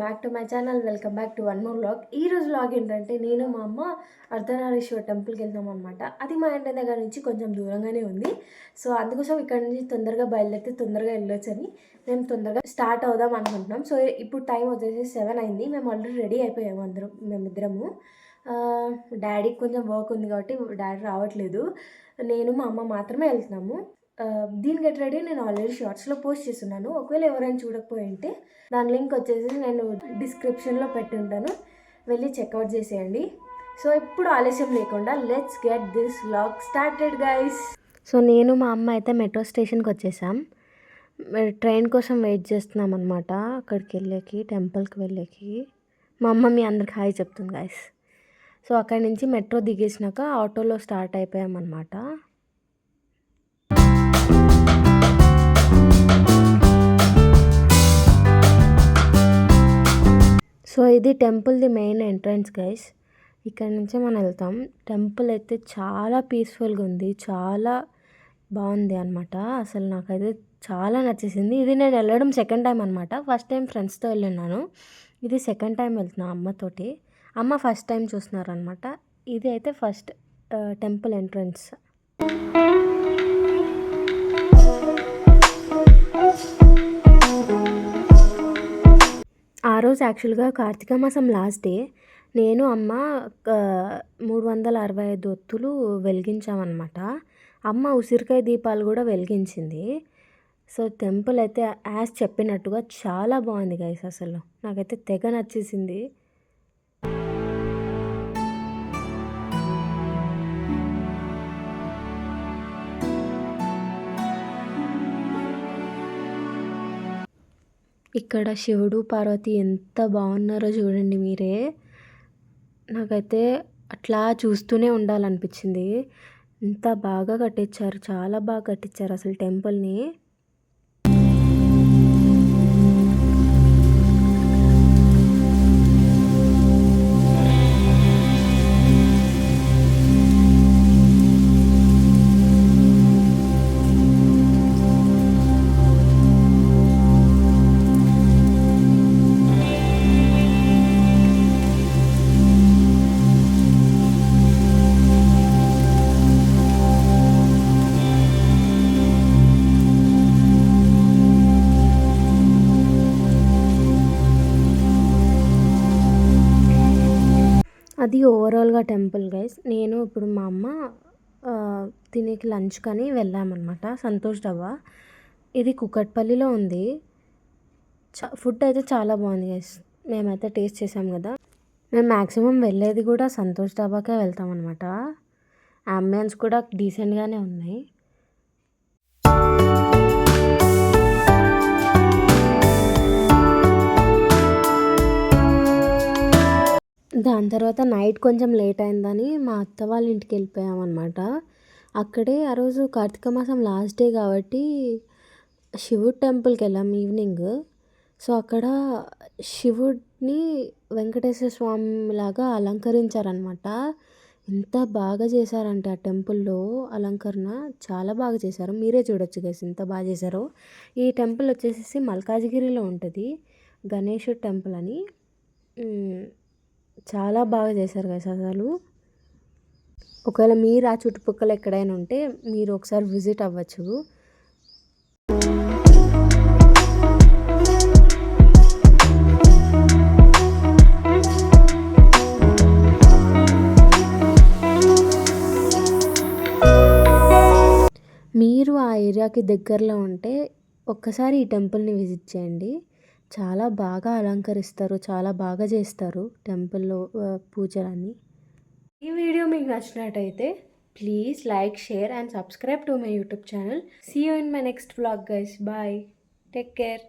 Back to my channel. Welcome back to one more vlog. ఈరోజు vlog ఏంటంటే నేను మా అమ్మ అర్ధనారీశ్వర టెంపుల్కి వెళ్తాం అనమాట. అది మా ఇంటి దగ్గర నుంచి కొంచెం దూరంగానే ఉంది. సో అందుకోసం ఇక్కడ నుంచి తొందరగా బయలుదేరితే తొందరగా వెళ్ళొచ్చని మేము తొందరగా స్టార్ట్ అవుదాం అనుకుంటున్నాం. సో ఇప్పుడు టైం వచ్చేసి 7 అయింది. మేము ఆల్రెడీ రెడీ అయిపోయాము మేమిద్దరము. డాడీకి కొంచెం వర్క్ ఉంది కాబట్టి డాడీ రావట్లేదు. నేను మా అమ్మ మాత్రమే వెళ్తున్నాము. దీని గెట్ రెడీ నేను ఆల్రెడీ షార్ట్స్లో పోస్ట్ చేస్తున్నాను. ఒకవేళ ఎవరైనా చూడకపోయి ఉంటే దాని లింక్ వచ్చేసి నేను డిస్క్రిప్షన్లో పెట్టి ఉంటాను, వెళ్ళి చెక్అవుట్ చేసేయండి. సో ఇప్పుడు ఆలస్యం లేకుండా let's get this vlog started guys. So నేను మా అమ్మ అయితే మెట్రో స్టేషన్కి వచ్చేసాం. ట్రైన్ కోసం వెయిట్ చేస్తున్నాం అనమాట. అక్కడికి వెళ్ళేకి టెంపుల్కి వెళ్ళేకి మా అమ్మ మీ అందరికి హాయ్ చెప్తుంది గైస్. సో అక్కడి నుంచి మెట్రో దిగేసినాక ఆటోలో స్టార్ట్ అయిపోయామన్నమాట. సో ఇది టెంపుల్ది మెయిన్ ఎంట్రన్స్ గైస్. ఇక్కడ నుంచే మనం వెళ్తాం. టెంపుల్ అయితే చాలా పీస్ఫుల్గా ఉంది, చాలా బాగుంది అనమాట. అసలు నాకైతే చాలా నచ్చేసింది. ఇది నేను వెళ్ళడం సెకండ్ టైం అనమాట. ఫస్ట్ టైం ఫ్రెండ్స్తో వెళ్ళినాను, ఇది సెకండ్ టైం వెళ్తున్నా అమ్మతోటి. అమ్మ ఫస్ట్ టైం చూస్తున్నారనమాట. ఇది అయితే ఫస్ట్ టెంపుల్ ఎంట్రన్స్. ఆ రోజు యాక్చువల్గా కార్తీక మాసం లాస్ట్ డే. నేను అమ్మ 365 ఒత్తులు వెలిగించామన్నమాట. అమ్మ ఉసిరికాయ దీపాలు కూడా వెలిగించింది. సో టెంపుల్ అయితే యాజ్ చెప్పినట్టుగా చాలా బాగుంది గైస్. అసలు నాకైతే తెగ నచ్చేసింది. ఇక్కడ శివుడు పార్వతి ఎంత బాగున్నారో చూడండి మీరే. నాకైతే అట్లా చూస్తూనే ఉండాలనిపించింది. ఎంత బాగా కట్టించారు, చాలా బాగా కట్టించారు అసలు టెంపుల్ని. అది ఓవరాల్గా టెంపుల్ గైస్. నేను ఇప్పుడు మా అమ్మ తినేకి లంచ్ కానీ వెళ్ళామన్నమాట సంతోష్ డాబా. ఇది కుకట్పల్లిలో ఉంది. ఫుడ్ అయితే చాలా బాగుంది గైస్. మేమైతే టేస్ట్ చేసాం కదా. మేము మ్యాక్సిమం వెళ్ళేది కూడా సంతోష్ డాబాకే వెళ్తామన్నమాట. అంబియన్స్ కూడా డీసెంట్గానే ఉన్నాయి. దాని తర్వాత నైట్ కొంచెం లేట్ అయిందని మా అత్త వాళ్ళ ఇంటికి వెళ్ళిపోయామన్నమాట. అక్కడే ఆ రోజు కార్తీక మాసం లాస్ట్ డే కాబట్టి శివుడు టెంపుల్కి వెళ్ళాం ఈవినింగ్. సో అక్కడ శివుడిని వెంకటేశ్వర స్వామి లాగా అలంకరించారనమాట. ఎంత బాగా చేశారంటే ఆ టెంపుల్లో అలంకరణ చాలా బాగా చేశారు. మీరే చూడొచ్చు గైస్ ఎంత బాగా చేశారో. ఈ టెంపుల్ వచ్చేసి మల్కాజ్గిరిలో ఉంటుంది, గణేశుడు టెంపుల్ అని. చాలా బాగా చేశారు గైస్ అసలు. ఒకవేళ మీరు ఆ చుట్టుపక్కల ఎక్కడైనా ఉంటే మీరు ఒకసారి విజిట్ అవ్వచ్చు. మీరు ఆ ఏరియాకి దగ్గరలో ఉంటే ఒక్కసారి ఈ టెంపుల్ని విజిట్ చేయండి. చాలా బాగా అలంకరిస్తారు, చాలా బాగా చేస్తారు టెంపుల్లో పూజలన్నీ. ఈ వీడియో మీకు నచ్చినట్టయితే please like, share and subscribe to my YouTube channel. See you in my next vlog guys. Bye, take care.